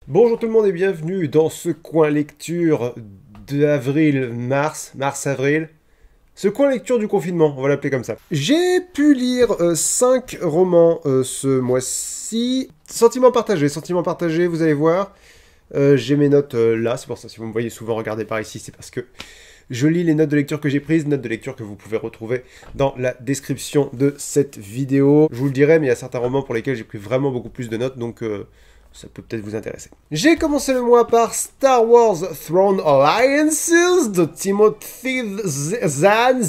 Bonjour tout le monde et bienvenue dans ce coin lecture d'avril-mars, mars-avril. Ce coin lecture du confinement, on va l'appeler comme ça. J'ai pu lire 5 romans ce mois-ci. Sentiment partagé, vous allez voir. J'ai mes notes là, c'est pour ça si vous me voyez souvent regarder par ici, c'est parce que je lis les notes de lecture que j'ai prises, notes de lecture que vous pouvez retrouver dans la description de cette vidéo. Je vous le dirai, mais il y a certains romans pour lesquels j'ai pris vraiment beaucoup plus de notes, donc ça peut peut-être vous intéresser. J'ai commencé le mois par Star Wars Throne Alliances de Timothy Zahn.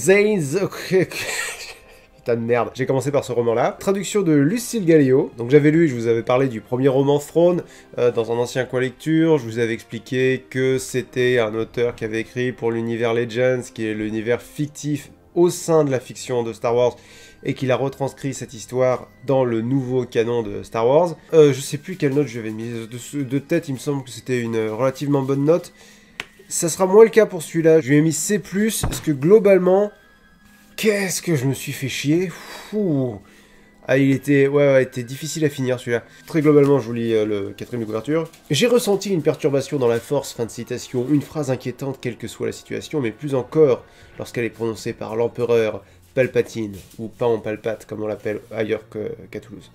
Putain de merde. J'ai commencé par ce roman-là. Traduction de Lucille Gallio. Donc j'avais lu, je vous avais parlé du premier roman Throne dans un ancien coin lecture. Je vous avais expliqué que c'était un auteur qui avait écrit pour l'univers Legends, qui est l'univers fictif au sein de la fiction de Star Wars, et qu'il a retranscrit cette histoire dans le nouveau canon de Star Wars. Je sais plus quelle note je lui avais mise de tête, il me semble que c'était une relativement bonne note. Ça sera moins le cas pour celui-là. Je lui ai mis C+, parce que globalement, qu'est-ce que je me suis fait chier. Fou. Ah, il était difficile à finir celui-là. Très globalement, je vous lis le quatrième de couverture. J'ai ressenti une perturbation dans la force, fin de citation, une phrase inquiétante quelle que soit la situation, mais plus encore lorsqu'elle est prononcée par l'empereur Palpatine, ou Pan Palpate comme on l'appelle ailleurs qu'à Toulouse.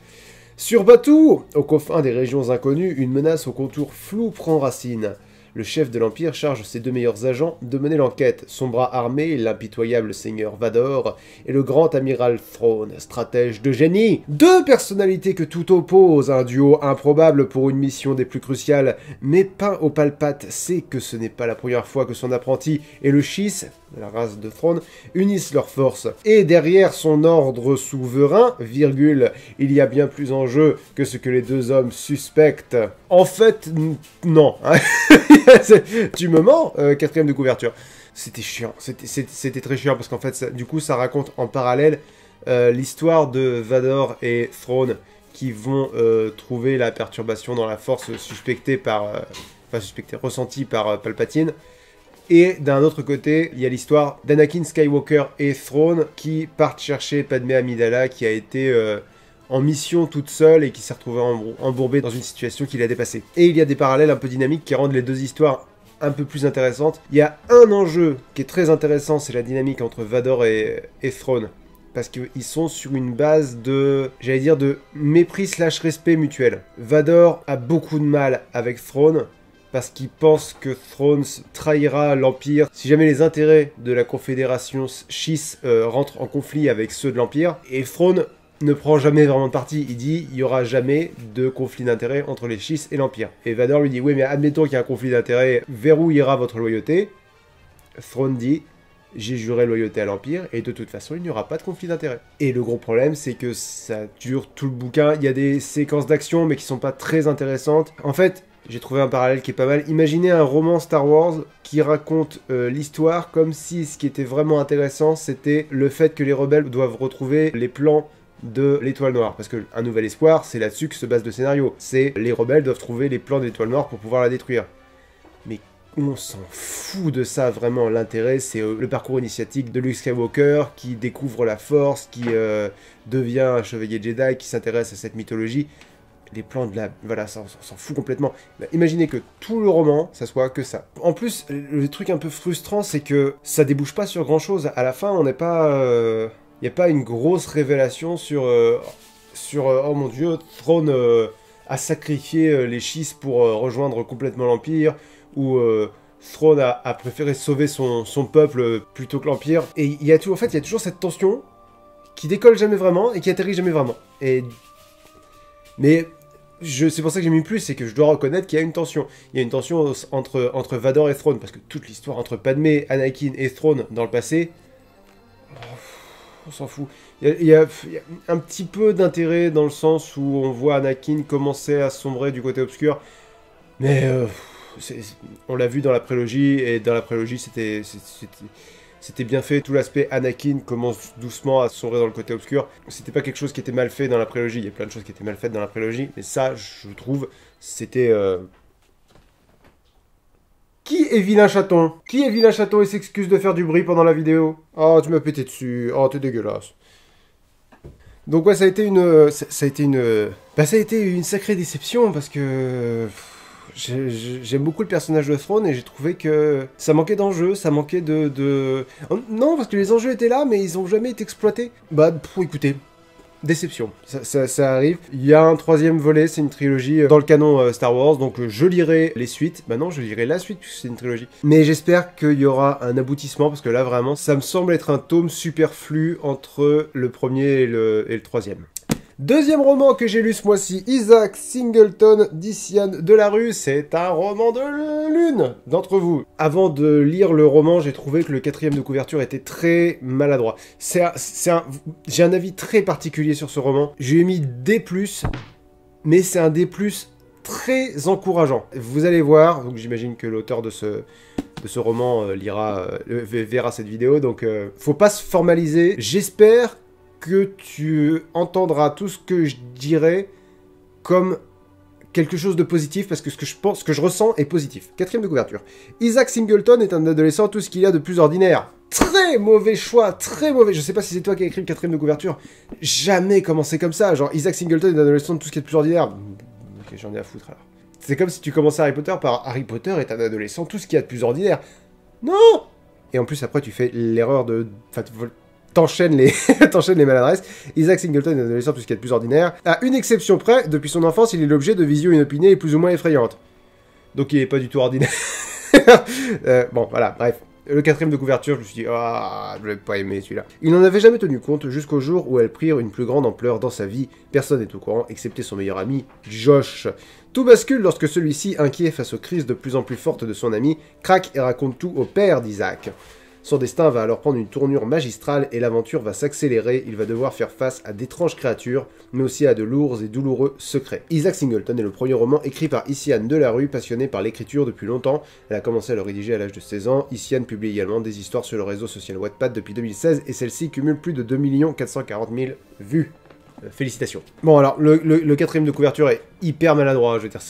Sur Batuu, aux confins des régions inconnues, une menace aux contours flous prend racine. Le chef de l'Empire charge ses 2 meilleurs agents de mener l'enquête, son bras armé, l'impitoyable seigneur Vador, et le grand amiral Thrawn, stratège de génie. 2 personnalités que tout oppose, un duo improbable pour une mission des plus cruciales, mais Pain au Palpate sait que ce n'est pas la première fois que son apprenti et le Chiss, la race de Thrawn, unissent leurs forces. Et derrière son ordre souverain, virgule, il y a bien plus en jeu que ce que les 2 hommes suspectent. En fait, non. Tu me mens, quatrième de couverture. C'était chiant, c'était très chiant, parce qu'en fait, du coup, ça raconte en parallèle l'histoire de Vador et Thrawn, qui vont trouver la perturbation dans la force suspectée par... ressentie par Palpatine. Et d'un autre côté, il y a l'histoire d'Anakin Skywalker et Thrawn qui partent chercher Padmé Amidala, qui a été en mission toute seule et qui s'est retrouvée embourbée dans une situation qui l'a dépassée. Et il y a des parallèles un peu dynamiques qui rendent les 2 histoires un peu plus intéressantes. Il y a un enjeu qui est très intéressant, c'est la dynamique entre Vador et Thrawn. Parce qu'ils sont sur une base de, j'allais dire, de mépris/respect mutuel. Vador a beaucoup de mal avec Thrawn, parce qu'il pense que Thrawn trahira l'Empire si jamais les intérêts de la Confédération Chiss rentrent en conflit avec ceux de l'Empire. Et Thrawn ne prend jamais vraiment de parti, il dit il n'y aura jamais de conflit d'intérêts entre les Chiss et l'Empire. Et Vador lui dit oui mais admettons qu'il y a un conflit d'intérêts, vers où ira votre loyauté? Thrawn dit j'ai juré loyauté à l'Empire, et de toute façon, il n'y aura pas de conflit d'intérêts. Et le gros problème, c'est que ça dure tout le bouquin, il y a des séquences d'action, mais qui sont pas très intéressantes. En fait, j'ai trouvé un parallèle qui est pas mal. Imaginez un roman Star Wars qui raconte l'histoire comme si ce qui était vraiment intéressant, c'était le fait que les rebelles doivent retrouver les plans de l'Étoile Noire. Parce que Un Nouvel Espoir, c'est là-dessus que se base le scénario. C'est les rebelles doivent trouver les plans de l'Étoile Noire pour pouvoir la détruire. Mais on s'en fout de ça, vraiment. L'intérêt, c'est le parcours initiatique de Luke Skywalker, qui découvre la Force, qui devient un chevalier Jedi, qui s'intéresse à cette mythologie. Les plans de la... Voilà, ça, on s'en fout complètement. Bah, imaginez que tout le roman, ça soit que ça. En plus, le truc un peu frustrant, c'est que ça débouche pas sur grand-chose. À la fin, on n'est pas... Il n'y a pas une grosse révélation sur... oh mon dieu, Thrawn a sacrifié les Chiss pour rejoindre complètement l'Empire, ou Thrawn a préféré sauver son peuple plutôt que l'Empire. Et il y a tout, en fait, il y a toujours cette tension qui décolle jamais vraiment et qui atterrit jamais vraiment. Mais c'est pour ça que j'ai mis plus, c'est que je dois reconnaître qu'il y a une tension. Il y a une tension entre Vador et Thrawn, parce que toute l'histoire entre Padmé, Anakin et Thrawn dans le passé, on s'en fout. Il y a un petit peu d'intérêt dans le sens où on voit Anakin commencer à sombrer du côté obscur, mais on l'a vu dans la prélogie, et dans la prélogie c'était bien fait. Tout l'aspect Anakin commence doucement à sombrer dans le côté obscur. C'était pas quelque chose qui était mal fait dans la prélogie. Il y a plein de choses qui étaient mal faites dans la prélogie, mais ça, je trouve, c'était... Qui est Vilain Chaton? Qui est Vilain Chaton et s'excuse de faire du bruit pendant la vidéo? Oh, tu m'as pété dessus. Oh, t'es dégueulasse. Donc ouais, ça a été une... Ça a été une sacrée déception, parce que... j'aime beaucoup le personnage de Thrawn et j'ai trouvé que ça manquait d'enjeux, ça manquait Non, parce que les enjeux étaient là, mais ils ont jamais été exploités. Bah, écoutez, déception, ça arrive. Il y a un troisième volet, c'est une trilogie dans le canon Star Wars, donc je lirai les suites. Bah non, je lirai la suite puisque c'est une trilogie. Mais j'espère qu'il y aura un aboutissement, parce que là vraiment, ça me semble être un tome superflu entre le premier et le troisième. Deuxième roman que j'ai lu ce mois-ci, Isaac Singleton d'Ician Delarue. C'est un roman de l'une d'entre vous. Avant de lire le roman, j'ai trouvé que le quatrième de couverture était très maladroit. J'ai un avis très particulier sur ce roman. Je lui ai mis D+, mais c'est un D+, très encourageant. Vous allez voir, donc j'imagine que l'auteur de ce roman verra cette vidéo, donc faut pas se formaliser. J'espère que tu entendras tout ce que je dirai comme quelque chose de positif, parce que ce que je ressens est positif. Quatrième de couverture. Isaac Singleton est un adolescent, tout ce qu'il y a de plus ordinaire. Très mauvais choix, très mauvais. Je sais pas si c'est toi qui as écrit le quatrième de couverture. Jamais commencé comme ça. Genre, Isaac Singleton est un adolescent, tout ce qui est de plus ordinaire. Ok, j'en ai à foutre alors. C'est comme si tu commençais Harry Potter par Harry Potter est un adolescent, tout ce qu'il y a de plus ordinaire. Non! Et en plus, après, tu fais l'erreur de... Enfin, t'enchaînes les maladresses. Isaac Singleton est un adolescent, tout ce qui est de plus ordinaire. À une exception près, depuis son enfance, il est l'objet de visions inopinées et plus ou moins effrayantes. Donc il est pas du tout ordinaire. Bon, voilà, bref. Le quatrième de couverture, je me suis dit, ah, je l'ai pas aimé celui-là. Il n'en avait jamais tenu compte jusqu'au jour où elles prirent une plus grande ampleur dans sa vie. Personne n'est au courant, excepté son meilleur ami, Josh. Tout bascule lorsque celui-ci, inquiet face aux crises de plus en plus fortes de son ami, craque et raconte tout au père d'Isaac. Son destin va alors prendre une tournure magistrale et l'aventure va s'accélérer. Il va devoir faire face à d'étranges créatures, mais aussi à de lourds et douloureux secrets. Isaac Singleton est le premier roman écrit par Ician Delarue, passionnée par l'écriture depuis longtemps. Elle a commencé à le rédiger à l'âge de 16 ans. Ician publie également des histoires sur le réseau social Wattpad depuis 2016 et celle-ci cumule plus de 2 440 000 vues. Félicitations. Bon alors, le quatrième de couverture est hyper maladroit, je veux dire,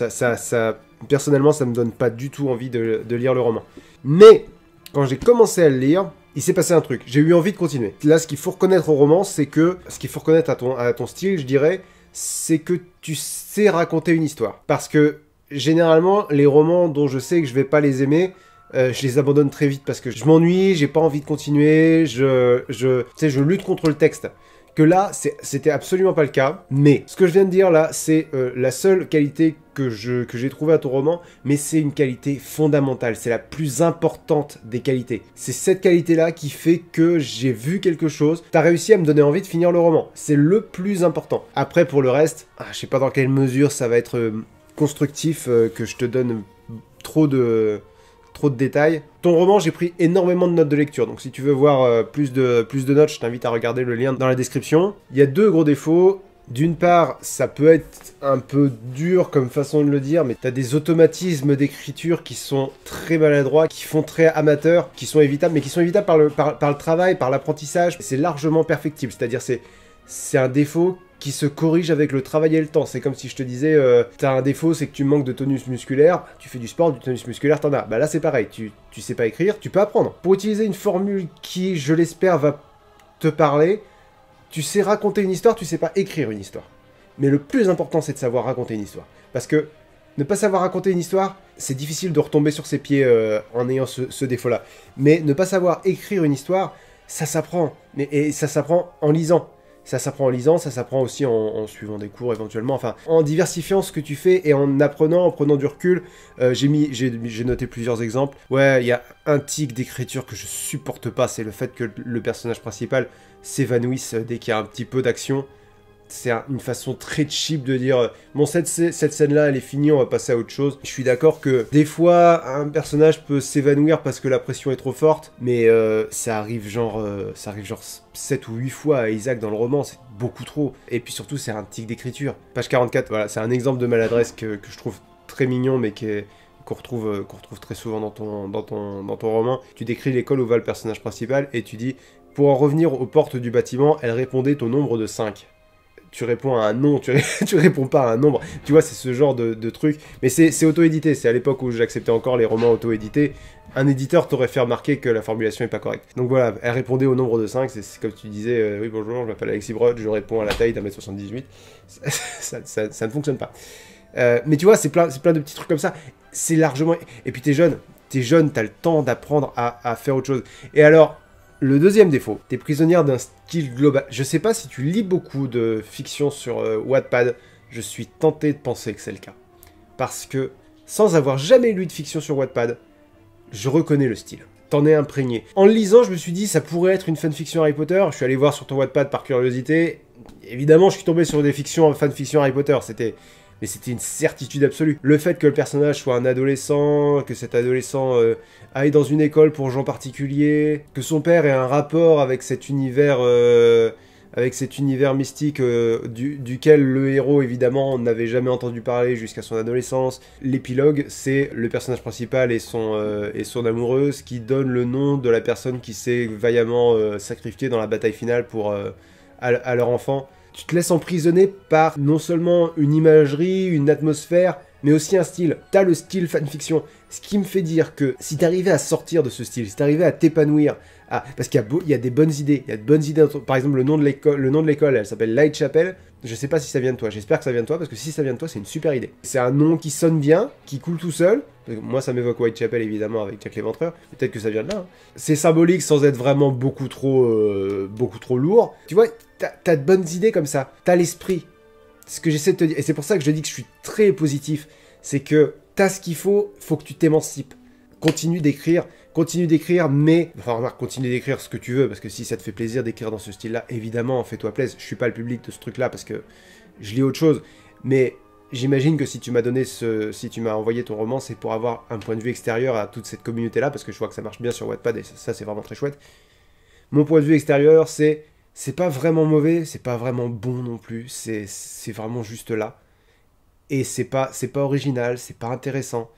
personnellement ça me donne pas du tout envie de lire le roman. Mais... quand j'ai commencé à le lire, il s'est passé un truc. J'ai eu envie de continuer. Là, ce qu'il faut reconnaître au roman, c'est que... ce qu'il faut reconnaître à ton style, je dirais, c'est que tu sais raconter une histoire. Parce que, généralement, les romans dont je sais que je vais pas les aimer, je les abandonne très vite parce que je m'ennuie, j'ai pas envie de continuer, je lutte contre le texte. Que là, c'était absolument pas le cas. Mais ce que je viens de dire là, c'est la seule qualité que j'ai trouvée à ton roman, mais c'est une qualité fondamentale. C'est la plus importante des qualités. C'est cette qualité-là qui fait que j'ai vu quelque chose. T'as réussi à me donner envie de finir le roman. C'est le plus important. Après, pour le reste, je sais pas dans quelle mesure ça va être constructif que je te donne trop de détails. Ton roman, j'ai pris énormément de notes de lecture, donc si tu veux voir plus de notes, je t'invite à regarder le lien dans la description. Il y a deux gros défauts. D'une part, ça peut être un peu dur comme façon de le dire, mais t'as des automatismes d'écriture qui sont très maladroits, qui font très amateur, qui sont évitables, mais qui sont évitables par le travail, par l'apprentissage. C'est largement perfectible, c'est-à-dire c'est un défaut qui se corrige avec le travail et le temps. C'est comme si je te disais, t'as un défaut, c'est que tu manques de tonus musculaire, tu fais du sport, du tonus musculaire, t'en as. Bah là c'est pareil, tu sais pas écrire, tu peux apprendre. Pour utiliser une formule qui, je l'espère, va te parler, tu sais raconter une histoire, tu sais pas écrire une histoire. Mais le plus important, c'est de savoir raconter une histoire. Parce que ne pas savoir raconter une histoire, c'est difficile de retomber sur ses pieds en ayant ce défaut-là. Mais ne pas savoir écrire une histoire, ça s'apprend. Et ça s'apprend en lisant. Ça s'apprend en lisant, ça s'apprend aussi en suivant des cours éventuellement, enfin, en diversifiant ce que tu fais et en apprenant, en prenant du recul. J'ai noté plusieurs exemples. Ouais, il y a un tic d'écriture que je supporte pas, c'est le fait que le personnage principal s'évanouisse dès qu'il y a un petit peu d'action. C'est une façon très cheap de dire bon, cette scène-là, elle est finie, on va passer à autre chose. Je suis d'accord que des fois, un personnage peut s'évanouir parce que la pression est trop forte, mais ça arrive genre 7 ou 8 fois à Isaac dans le roman, c'est beaucoup trop. Et puis surtout, c'est un tic d'écriture. Page 44, voilà, c'est un exemple de maladresse que je trouve très mignon, mais qu'on retrouve très souvent dans ton roman. Tu décris l'école où va le personnage principal, et tu dis, pour en revenir aux portes du bâtiment, elle répondait au nombre de 5. Tu réponds à un nom, tu réponds pas à un nombre. Tu vois, c'est ce genre de truc. Mais c'est auto-édité, c'est à l'époque où j'acceptais encore les romans auto-édités. Un éditeur t'aurait fait remarquer que la formulation est pas correcte. Donc voilà, elle répondait au nombre de 5, c'est comme tu disais, oui bonjour, je m'appelle Alexis Brod, je réponds à la taille d'1m78. Ça ne fonctionne pas. Mais tu vois, c'est plein de petits trucs comme ça. C'est largement... Et puis t'es jeune, t'as le temps d'apprendre à faire autre chose. Et alors, le deuxième défaut, t'es prisonnière d'un style global. Je sais pas si tu lis beaucoup de fiction sur Wattpad, je suis tenté de penser que c'est le cas. Parce que, sans avoir jamais lu de fiction sur Wattpad, je reconnais le style. T'en es imprégné. En le lisant, je me suis dit, ça pourrait être une fanfiction Harry Potter. Je suis allé voir sur ton Wattpad par curiosité. Évidemment, je suis tombé sur des fanfictions Harry Potter. Mais c'était une certitude absolue. Le fait que le personnage soit un adolescent, que cet adolescent aille dans une école pour gens particuliers, que son père ait un rapport avec cet univers mystique duquel le héros, évidemment, n'avait jamais entendu parler jusqu'à son adolescence. L'épilogue, c'est le personnage principal et son amoureuse qui donnent le nom de la personne qui s'est vaillamment sacrifiée dans la bataille finale à leur enfant. Tu te laisses emprisonner par non seulement une imagerie, une atmosphère, mais aussi un style. T'as le style fanfiction. Ce qui me fait dire que si t'arrivais à sortir de ce style, si t'arrivais à t'épanouir, parce qu'il y a des bonnes idées. Il y a de bonnes idées. Par exemple, le nom de l'école, elle s'appelle Light Chapel. Je sais pas si ça vient de toi. J'espère que ça vient de toi, parce que si ça vient de toi, c'est une super idée. C'est un nom qui sonne bien, qui coule tout seul. Moi, ça m'évoque Whitechapel, évidemment, avec Jack l'Éventreur. Peut-être que ça vient de là. Hein. C'est symbolique sans être vraiment beaucoup trop lourd. Tu vois, t'as de bonnes idées comme ça. T'as l'esprit. C'est ce que j'essaie de te dire. Et c'est pour ça que je dis que je suis très positif. C'est que t'as ce qu'il faut que tu t'émancipes. Continue d'écrire, mais... Enfin, remarque, continue d'écrire ce que tu veux, parce que si ça te fait plaisir d'écrire dans ce style-là, évidemment, fais-toi plaisir. Je suis pas le public de ce truc-là, parce que je lis autre chose. Mais j'imagine que si tu m'as envoyé ton roman, c'est pour avoir un point de vue extérieur à toute cette communauté-là, parce que je vois que ça marche bien sur Wattpad, et ça c'est vraiment très chouette. Mon point de vue extérieur, c'est pas vraiment mauvais, c'est pas vraiment bon non plus, c'est vraiment juste là. Et c'est pas original, c'est pas intéressant.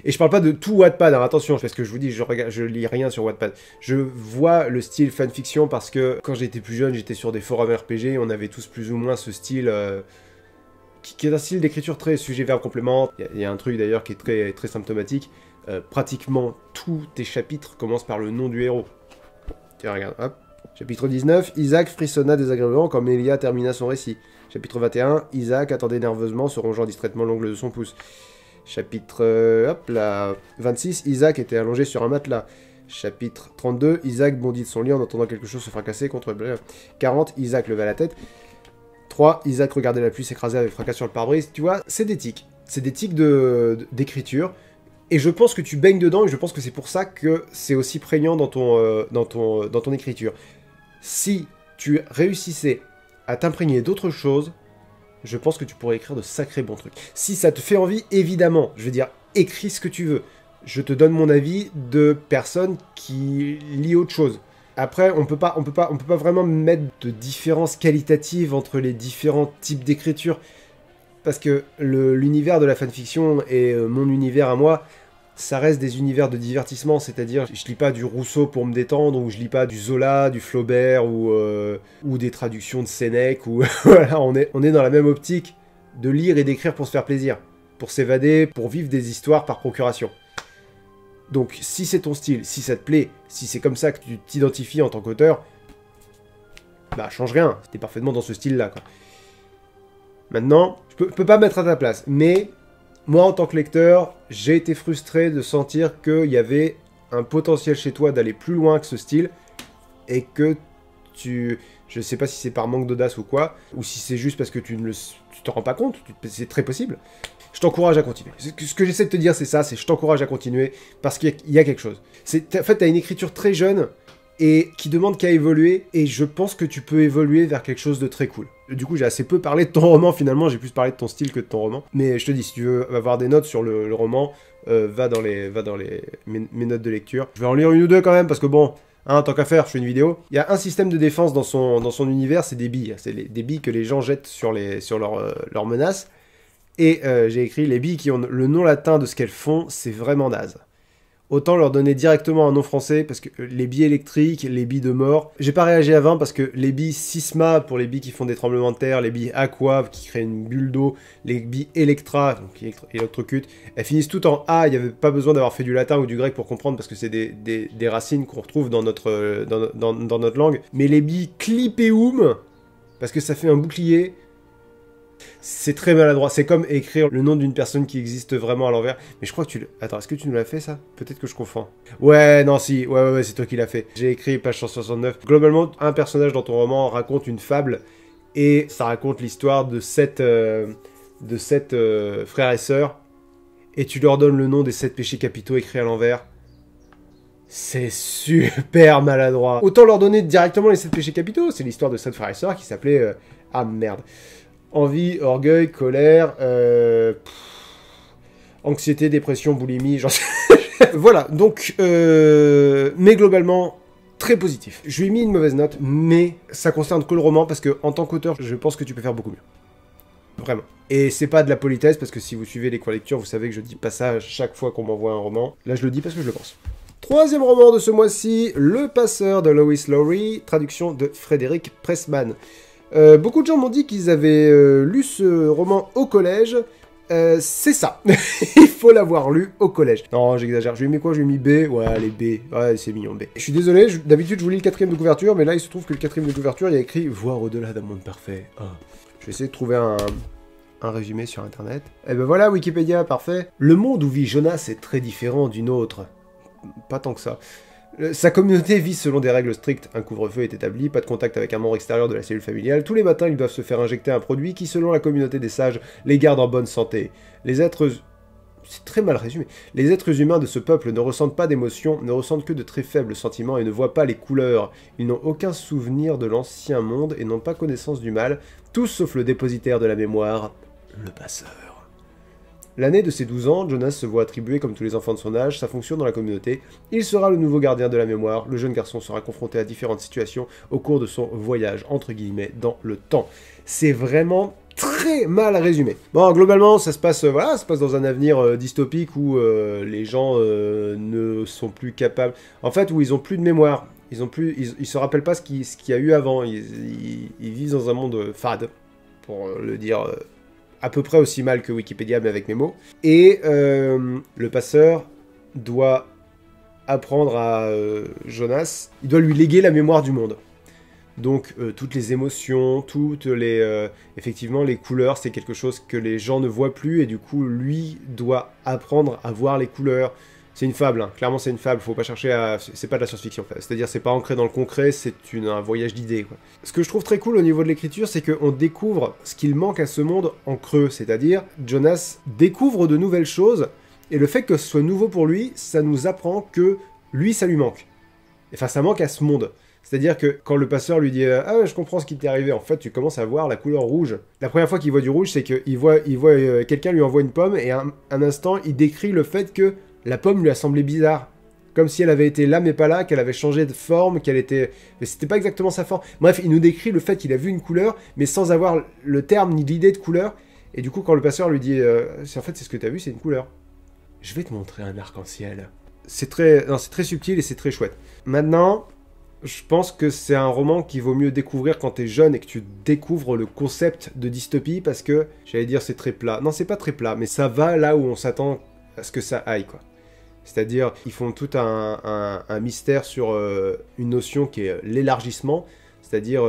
Et je parle pas de tout Wattpad, hein, attention, parce que je vous dis, je lis rien sur Wattpad. Je vois le style fanfiction parce que quand j'étais plus jeune, j'étais sur des forums RPG, on avait tous plus ou moins ce style qui est un style d'écriture très sujet-verbe complément. Il y a un truc d'ailleurs qui est très, très symptomatique. Pratiquement tous tes chapitres commencent par le nom du héros. Tiens, regarde, hop. Chapitre 19, Isaac frissonna désagréablement quand Mélia termina son récit. Chapitre 21, Isaac attendait nerveusement, se rongeant distraitement l'ongle de son pouce. Chapitre 26, Isaac était allongé sur un matelas. Chapitre 32, Isaac bondit de son lit en entendant quelque chose se fracasser contre... 40, Isaac leva la tête. 3, Isaac regardait la pluie s'écraser avec fracas sur le pare-brise. Tu vois, c'est des tics. C'est des tics d'écriture. Et je pense que tu baignes dedans, et je pense que c'est pour ça que c'est aussi prégnant dans ton écriture. Si tu réussissais à t'imprégner d'autres choses, je pense que tu pourrais écrire de sacrés bons trucs. Si ça te fait envie, évidemment, je veux dire, écris ce que tu veux. Je te donne mon avis de personne qui lit autre chose. Après, on peut pas vraiment mettre de différence qualitative entre les différents types d'écriture. Parce que l'univers de la fanfiction et mon univers à moi, ça reste des univers de divertissement, c'est-à-dire je lis pas du Rousseau pour me détendre, ou je lis pas du Zola, du Flaubert, ou des traductions de Sénèque, ou voilà, on est dans la même optique de lire et d'écrire pour se faire plaisir, pour s'évader, pour vivre des histoires par procuration. Donc si c'est ton style, si ça te plaît, si c'est comme ça que tu t'identifies en tant qu'auteur, bah change rien, t'es parfaitement dans ce style-là, quoi. Maintenant, je peux pas me mettre à ta place, mais... Moi, en tant que lecteur, j'ai été frustré de sentir qu'il y avait un potentiel chez toi d'aller plus loin que ce style, et que je sais pas si c'est par manque d'audace ou quoi, ou si c'est juste parce que tu t'en rends pas compte, c'est très possible. Je t'encourage à continuer. Ce que j'essaie de te dire, c'est ça, c'est je t'encourage à continuer, parce qu'il y a quelque chose. En fait, t'as une écriture très jeune, et qui demande qu'à évoluer, et je pense que tu peux évoluer vers quelque chose de très cool. Du coup, j'ai assez peu parlé de ton roman, finalement, j'ai plus parlé de ton style que de ton roman. Mais je te dis, si tu veux avoir des notes sur le roman, va dans mes notes de lecture. Je vais en lire une ou deux quand même, parce que bon, hein, tant qu'à faire, je fais une vidéo. Il y a un système de défense dans son univers, c'est des billes. C'est des billes que les gens jettent sur leurs menaces. Et j'ai écrit, les billes qui ont le nom latin de ce qu'elles font, c'est vraiment naze. Autant leur donner directement un nom français, parce que les billes électriques, les billes de mort... J'ai pas réagi avant, parce que les billes Sisma, pour les billes qui font des tremblements de terre, les billes Aqua, qui créent une bulle d'eau, les billes Electra, donc qui électrocutent, elles finissent toutes en A, il n'y avait pas besoin d'avoir fait du latin ou du grec pour comprendre, parce que c'est des racines qu'on retrouve dans notre langue. Mais les billes Clipeum, parce que ça fait un bouclier... C'est très maladroit. C'est comme écrire le nom d'une personne qui existe vraiment à l'envers. Mais je crois que tu... Attends, est-ce que tu nous l'as fait, ça? Peut-être que je confonds. Ouais, non, si. Ouais, c'est toi qui l'as fait. J'ai écrit page 169. Globalement, un personnage dans ton roman raconte une fable. Et ça raconte l'histoire de sept frères et sœurs. Et tu leur donnes le nom des 7 péchés capitaux écrits à l'envers. C'est super maladroit. Autant leur donner directement les 7 péchés capitaux. C'est l'histoire de 7 frères et sœurs qui s'appelait... Ah, merde. Envie, orgueil, colère, anxiété, dépression, boulimie, j'en sais... Voilà, donc... mais globalement, très positif. Je lui ai mis une mauvaise note, mais ça concerne que le roman, parce que en tant qu'auteur, je pense que tu peux faire beaucoup mieux. Vraiment. Et c'est pas de la politesse, parce que si vous suivez les lectures, vous savez que je dis pas ça à chaque fois qu'on m'envoie un roman. Là, je le dis parce que je le pense. Troisième roman de ce mois-ci, Le Passeur de Lois Lowry, traduction de Frédéric Pressman. Beaucoup de gens m'ont dit qu'ils avaient lu ce roman au collège. C'est ça. Il faut l'avoir lu au collège. Non, j'exagère. Je lui ai mis quoi? Je lui ai mis B. Ouais, allez, B. Ouais, c'est mignon, B. Je suis désolé, d'habitude je vous lis le 4ème de couverture, mais là il se trouve que le 4ème de couverture, il y a écrit « Voir au-delà d'un monde parfait ». Oh. Je vais essayer de trouver un résumé sur internet. Et ben voilà, Wikipédia, parfait. Le monde où vit Jonas est très différent d'une autre. Pas tant que ça. Sa communauté vit selon des règles strictes, un couvre-feu est établi, pas de contact avec un membre extérieur de la cellule familiale, tous les matins ils doivent se faire injecter un produit qui, selon la communauté des sages, les garde en bonne santé. Les êtres... C'est très mal résumé. Les êtres humains de ce peuple ne ressentent pas d'émotions, ne ressentent que de très faibles sentiments et ne voient pas les couleurs. Ils n'ont aucun souvenir de l'ancien monde et n'ont pas connaissance du mal, tous sauf le dépositaire de la mémoire, le passeur. L'année de ses 12 ans, Jonas se voit attribuer, comme tous les enfants de son âge, sa fonction dans la communauté. Il sera le nouveau gardien de la mémoire. Le jeune garçon sera confronté à différentes situations au cours de son voyage, entre guillemets, dans le temps. C'est vraiment très mal résumé. Bon, globalement, ça se passe, voilà, ça se passe dans un avenir dystopique où les gens ne sont plus capables... En fait, où ils ont plus de mémoire. Ils se rappellent pas ce qu'il y a eu avant. Ils vivent dans un monde fade, pour le dire... à peu près aussi mal que Wikipédia, mais avec mes mots. Et le passeur doit apprendre à Jonas, il doit lui léguer la mémoire du monde. Donc toutes les émotions, toutes les... effectivement, les couleurs, c'est quelque chose que les gens ne voient plus, et du coup, lui doit apprendre à voir les couleurs. C'est une fable, hein. Clairement c'est une fable, faut pas chercher à... C'est pas de la science-fiction, c'est-à-dire c'est pas ancré dans le concret, c'est un voyage d'idées, quoi. Ce que je trouve très cool au niveau de l'écriture, c'est qu'on découvre ce qu'il manque à ce monde en creux, c'est-à-dire Jonas découvre de nouvelles choses, et le fait que ce soit nouveau pour lui, ça nous apprend que lui, ça lui manque. Enfin, ça manque à ce monde. C'est-à-dire que quand le passeur lui dit « Ah, je comprends ce qui t'est arrivé », en fait, tu commences à voir la couleur rouge. La première fois qu'il voit du rouge, c'est qu'il voit quelqu'un lui envoie une pomme, et un instant, il décrit le fait que la pomme lui a semblé bizarre. Comme si elle avait été là mais pas là, qu'elle avait changé de forme, qu'elle était... Mais c'était pas exactement sa forme. Bref, il nous décrit le fait qu'il a vu une couleur, mais sans avoir le terme ni l'idée de couleur. Et du coup, quand le passeur lui dit en fait, c'est ce que t'as vu, c'est une couleur. Je vais te montrer un arc-en-ciel. C'est très subtil et c'est très chouette. Maintenant, je pense que c'est un roman qu'il vaut mieux découvrir quand t'es jeune et que tu découvres le concept de dystopie, parce que, j'allais dire, c'est très plat. Non, c'est pas très plat, mais ça va là où on s'attend à ce que ça aille, quoi. C'est-à-dire, ils font tout un mystère sur une notion qui est l'élargissement. C'est-à-dire,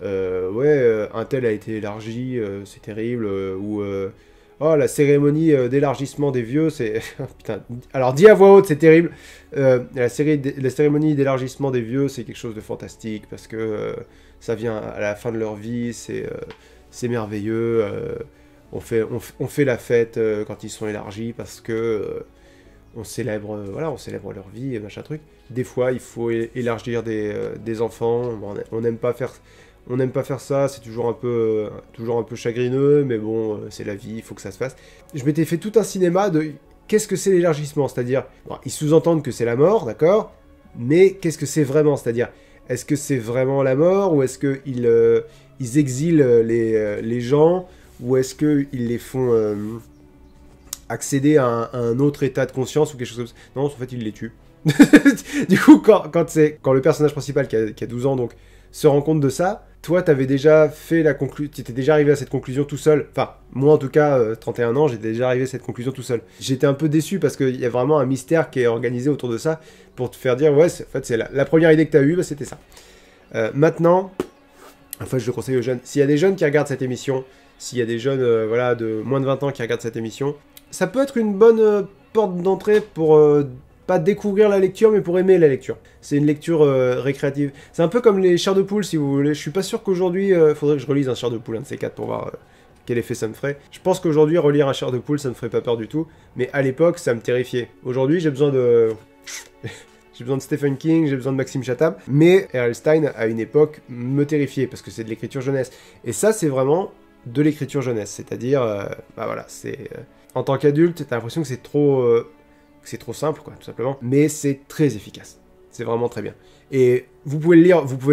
un tel a été élargi, c'est terrible. Ou, oh, la cérémonie d'élargissement des vieux, c'est... Putain. Alors, dis à voix haute, c'est terrible. La cérémonie d'élargissement des vieux, c'est quelque chose de fantastique, parce que ça vient à la fin de leur vie, c'est merveilleux. On fait la fête quand ils sont élargis, parce que... on célèbre leur vie et machin truc. Des fois, il faut élargir des enfants. On n'aime pas faire ça. C'est toujours un peu chagrineux, mais bon, c'est la vie, il faut que ça se fasse. Je m'étais fait tout un cinéma de qu'est-ce que c'est l'élargissement, c'est-à-dire, bon, ils sous-entendent que c'est la mort, d'accord, mais qu'est-ce que c'est vraiment, c'est-à-dire, est-ce que c'est vraiment la mort, ou est-ce qu'ils exilent les gens, ou est-ce qu'ils les font accéder à un autre état de conscience ou quelque chose comme ça. Non, en fait, il les tue. Du coup, quand le personnage principal, qui a 12 ans, donc, se rend compte de ça, toi, t'avais déjà fait la conclusion, tu étais déjà arrivé à cette conclusion tout seul. Enfin, moi, en tout cas, 31 ans, j'étais déjà arrivé à cette conclusion tout seul. J'étais un peu déçu parce qu'il y a vraiment un mystère qui est organisé autour de ça pour te faire dire, ouais, en fait, c'est la première idée que t'as eue, bah, c'était ça. Maintenant, en fait, je le conseille aux jeunes. S'il y a des jeunes qui regardent cette émission, s'il y a des jeunes voilà, de moins de 20 ans qui regardent cette émission. Ça peut être une bonne porte d'entrée pour pas découvrir la lecture, mais pour aimer la lecture. C'est une lecture récréative. C'est un peu comme les chairs de poule, si vous voulez. Je suis pas sûr qu'aujourd'hui, faudrait que je relise un chair de poule, un de ces quatre, pour voir quel effet ça me ferait. Je pense qu'aujourd'hui, relire un chair de poule, ça me ferait pas peur du tout. Mais à l'époque, ça me terrifiait. Aujourd'hui, j'ai besoin de... J'ai besoin de Stephen King, j'ai besoin de Maxime Chatham, mais R.L. Stine, à une époque, me terrifiait, parce que c'est de l'écriture jeunesse. Et ça, c'est vraiment de l'écriture jeunesse, c'est-à-dire, bah voilà, c'est... en tant qu'adulte, t'as l'impression que c'est trop simple, quoi, tout simplement, mais c'est très efficace. C'est vraiment très bien. Et vous pouvez le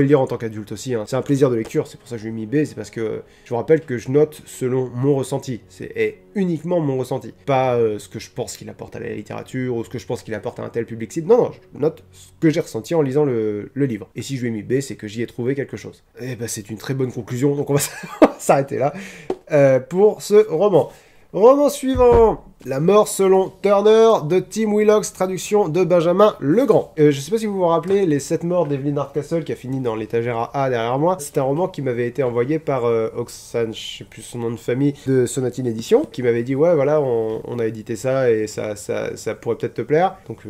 lire en tant qu'adulte aussi, hein. C'est un plaisir de lecture, c'est pour ça que je lui ai mis B, c'est parce que je vous rappelle que je note selon mon ressenti, c'est uniquement mon ressenti, pas ce que je pense qu'il apporte à la littérature, ou ce que je pense qu'il apporte à un tel public cible, non, je note ce que j'ai ressenti en lisant le livre. Et si je lui ai mis B, c'est que j'y ai trouvé quelque chose. Et bah c'est une très bonne conclusion, donc on va s'arrêter là pour ce roman. Roman suivant, La mort selon Turner, de Tim Willocks, traduction de Benjamin Legrand. Je sais pas si vous vous rappelez, Les 7 morts d'Evelyn Hardcastle, qui a fini dans l'étagère A derrière moi, c'est un roman qui m'avait été envoyé par Oxane, je sais plus son nom de famille, de Sonatine Édition, qui m'avait dit, ouais voilà, on a édité ça, et ça pourrait peut-être te plaire. Donc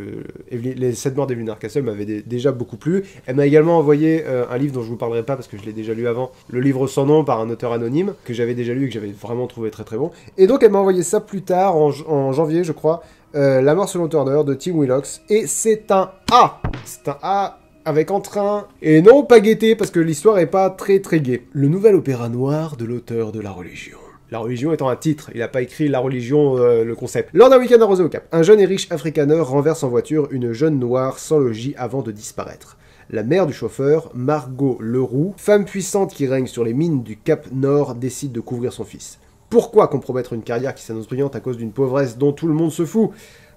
Les 7 morts d'Evelyn Hardcastle m'avait déjà beaucoup plu. Elle m'a également envoyé un livre dont je vous parlerai pas, parce que je l'ai déjà lu avant, Le livre sans nom, par un auteur anonyme, que j'avais déjà lu et que j'avais vraiment trouvé très très bon. Et donc elle m'a envoyé ça plus tard, en janvier, je crois, La mort selon Turner, de Tim Willocks, et c'est un A. C'est un A avec entrain, et non pas gaieté, parce que l'histoire est pas très très gaie. Le nouvel opéra noir de l'auteur de La religion. La religion étant un titre, il n'a pas écrit La religion, le concept. Lors d'un week-end arrosé au Cap, un jeune et riche africaneur renverse en voiture une jeune noire sans logis avant de disparaître. La mère du chauffeur, Margot Leroux, femme puissante qui règne sur les mines du Cap Nord, décide de couvrir son fils. Pourquoi compromettre une carrière qui s'annonce brillante à cause d'une pauvresse dont tout le monde se fout?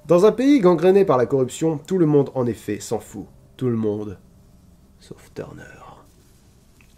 Dans un pays gangréné par la corruption, tout le monde en effet s'en fout. Tout le monde, sauf Turner.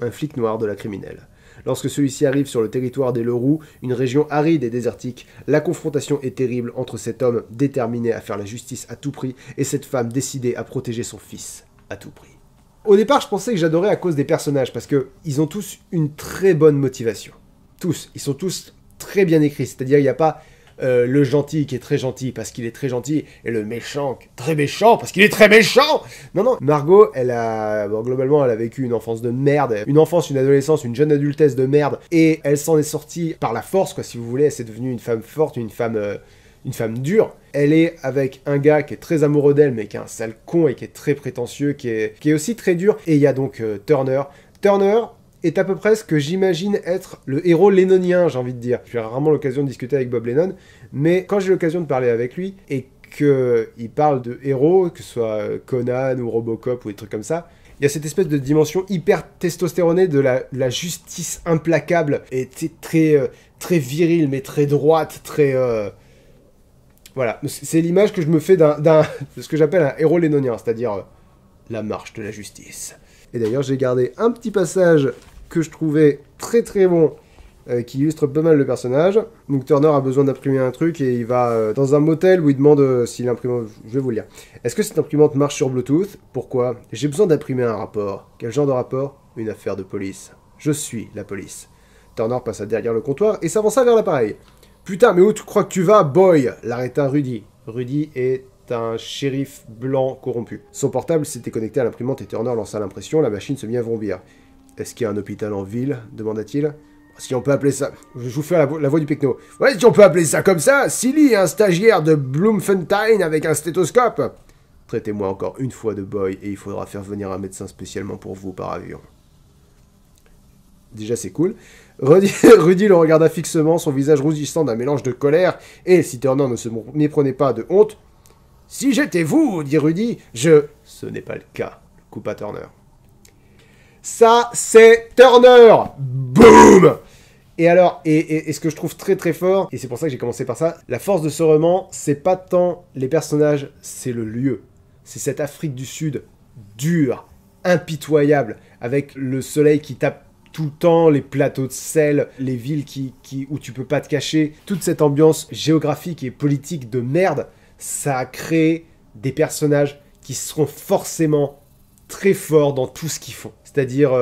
Un flic noir de la criminelle. Lorsque celui-ci arrive sur le territoire des Leroux, une région aride et désertique, la confrontation est terrible entre cet homme déterminé à faire la justice à tout prix et cette femme décidée à protéger son fils à tout prix. Au départ, je pensais que j'adorais à cause des personnages, parce que ils ont tous une très bonne motivation. Tous. Ils sont tous très bien écrits, c'est-à-dire il n'y a pas le gentil qui est très gentil parce qu'il est très gentil, et le méchant très méchant parce qu'il est très méchant. Non, Margot, globalement, elle a vécu une enfance de merde, une enfance, une adolescence, une jeune adultesse de merde, et elle s'en est sortie par la force, quoi, si vous voulez. Elle s'est devenue une femme forte, une femme dure. Elle est avec un gars qui est très amoureux d'elle, mais qui est un sale con et qui est très prétentieux, qui est aussi très dur. Et il y a donc Turner. Turner est à peu près ce que j'imagine être le héros lennonien, j'ai envie de dire. J'ai rarement l'occasion de discuter avec Bob Lennon, mais quand j'ai l'occasion de parler avec lui, et qu'il parle de héros, que ce soit Conan ou Robocop ou des trucs comme ça, il y a cette espèce de dimension hyper testostéronée de la justice implacable, et très virile, mais très droite, très... Voilà, c'est l'image que je me fais de ce que j'appelle un héros lennonien, c'est-à-dire la marche de la justice. Et d'ailleurs, j'ai gardé un petit passage que je trouvais très très bon, qui illustre pas mal le personnage. Donc Turner a besoin d'imprimer un truc et il va dans un motel où il demande si l'imprimante... Je vais vous le lire. Est-ce que cette imprimante marche sur Bluetooth? Pourquoi? J'ai besoin d'imprimer un rapport. Quel genre de rapport? Une affaire de police. Je suis la police. Turner passa derrière le comptoir et s'avança vers l'appareil. Putain, mais où tu crois que tu vas, boy? L'arrêta Rudy. Rudy est un shérif blanc corrompu. Son portable s'était connecté à l'imprimante et Turner lança l'impression, la machine se mit à vrombir. « Est-ce qu'il y a un hôpital en ville ?» demanda-t-il. « Si on peut appeler ça... » Je vous fais la voix du pecno. « Ouais, si on peut appeler ça comme ça, Silly est un stagiaire de Bloemfontein avec un stéthoscope. Traitez-moi encore une fois de boy et il faudra faire venir un médecin spécialement pour vous par avion. » Déjà, c'est cool. Rudy le regarda fixement, son visage rougissant d'un mélange de colère, et si Turner ne se méprenait pas de honte... « Si j'étais vous, dit Rudy, je... » Ce n'est pas le cas, coupa Turner. Ça, c'est Turner. Boum. Et alors, et ce que je trouve très très fort, et c'est pour ça que j'ai commencé par ça, la force de ce roman, c'est pas tant les personnages, c'est le lieu. C'est cette Afrique du Sud, dure, impitoyable, avec le soleil qui tape tout le temps, les plateaux de sel, les villes où tu peux pas te cacher, toute cette ambiance géographique et politique de merde, ça a créé des personnages qui seront forcément très forts dans tout ce qu'ils font. C'est-à-dire,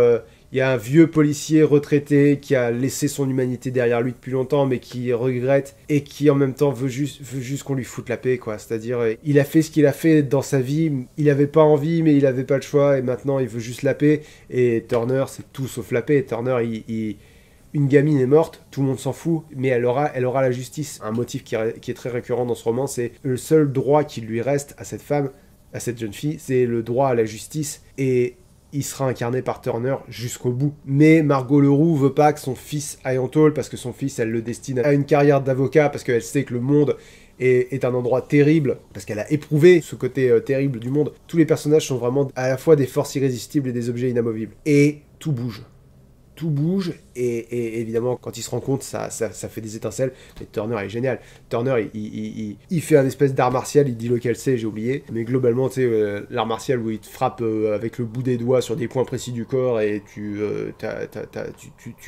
il y a un vieux policier retraité qui a laissé son humanité derrière lui depuis longtemps, mais qui regrette et qui en même temps veut juste qu'on lui foute la paix, quoi. C'est-à-dire, il a fait ce qu'il a fait dans sa vie, il avait pas envie, mais il avait pas le choix, et maintenant il veut juste la paix. Et Turner, c'est tout sauf la paix. Turner, une gamine est morte, tout le monde s'en fout, mais elle aura la justice. Un motif qui est très récurrent dans ce roman, c'est le seul droit qui lui reste à cette femme, à cette jeune fille, c'est le droit à la justice, et il sera incarné par Turner jusqu'au bout. Mais Margot Leroux veut pas que son fils aille en tôle, parce que son fils, elle le destine à une carrière d'avocat, parce qu'elle sait que le monde est un endroit terrible, parce qu'elle a éprouvé ce côté terrible du monde. Tous les personnages sont vraiment à la fois des forces irrésistibles et des objets inamovibles. Et tout bouge. Tout bouge, et évidemment, quand il se rend compte, ça fait des étincelles. Mais Turner est génial. Turner, il fait un espèce d'art martial, il dit lequel c'est, j'ai oublié. Mais globalement, tu sais, l'art martial où il te frappe avec le bout des doigts sur des points précis du corps et tu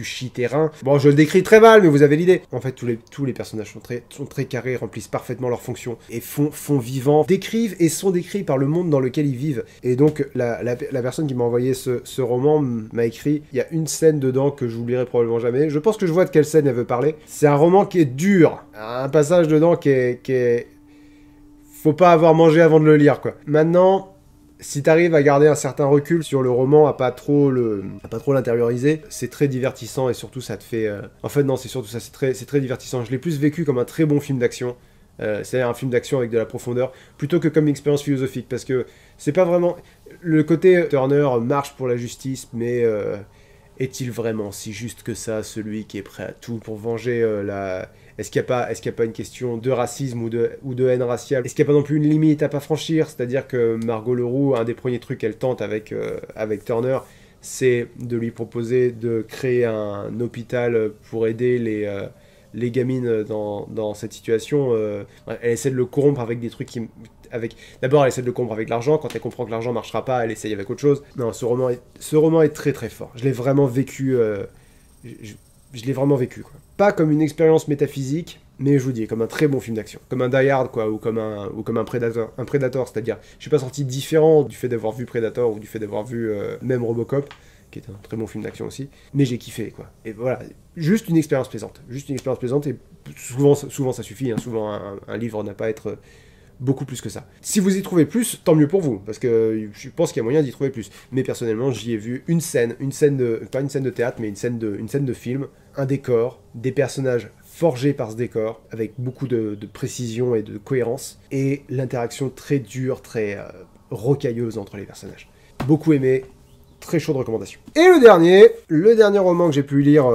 chies tes reins. Bon, je le décris très mal, mais vous avez l'idée. En fait, tous les personnages sont très carrés, remplissent parfaitement leur fonction et font vivant, décrivent et sont décrits par le monde dans lequel ils vivent. Et donc, la personne qui m'a envoyé ce roman m'a écrit, il y a une scène dedans que j'oublierai probablement jamais. Je pense que je vois de quelle scène elle veut parler. C'est un roman qui est dur. Un passage dedans qui est... Faut pas avoir mangé avant de le lire, quoi. Maintenant, si t'arrives à garder un certain recul sur le roman, à pas trop l'intérioriser, c'est très divertissant et surtout ça te fait... En fait, non, c'est surtout ça, c'est très divertissant. Je l'ai plus vécu comme un très bon film d'action. C'est-à-dire un film d'action avec de la profondeur, plutôt que comme une expérience philosophique, parce que c'est pas vraiment... Le côté Turner marche pour la justice, mais... Est-il vraiment si juste que ça, celui qui est prêt à tout pour venger la... Est-ce qu'il n'y a pas une question de racisme ou de haine raciale? Est-ce qu'il n'y a pas non plus une limite à pas franchir? C'est-à-dire que Margot Leroux, un des premiers trucs qu'elle tente avec Turner, c'est de lui proposer de créer un hôpital pour aider les gamines dans cette situation. Elle essaie de le corrompre avec des trucs D'abord, elle essaie de le corrompre avec l'argent. Quand elle comprend que l'argent marchera pas, elle essaye avec autre chose. Non, ce roman est très très fort. Je l'ai vraiment vécu. Je l'ai vraiment vécu, quoi. Pas comme une expérience métaphysique, mais je vous dis, comme un très bon film d'action. Comme un Die Hard, quoi, ou comme un Predator. Un Predator, c'est-à-dire, je suis pas sorti différent du fait d'avoir vu Predator ou du fait d'avoir vu même Robocop, qui est un très bon film d'action aussi. Mais j'ai kiffé, quoi. Et voilà, juste une expérience plaisante. Juste une expérience plaisante, et souvent ça suffit. Hein. Souvent, un livre n'a pas à être... beaucoup plus que ça. Si vous y trouvez plus, tant mieux pour vous, parce que je pense qu'il y a moyen d'y trouver plus. Mais personnellement, j'y ai vu pas une scène de théâtre, mais une scène de film, un décor, des personnages forgés par ce décor, avec beaucoup de précision et de cohérence, et l'interaction très dure, très rocailleuse entre les personnages. Beaucoup aimé, très chaud de recommandation. Et le dernier roman que j'ai pu lire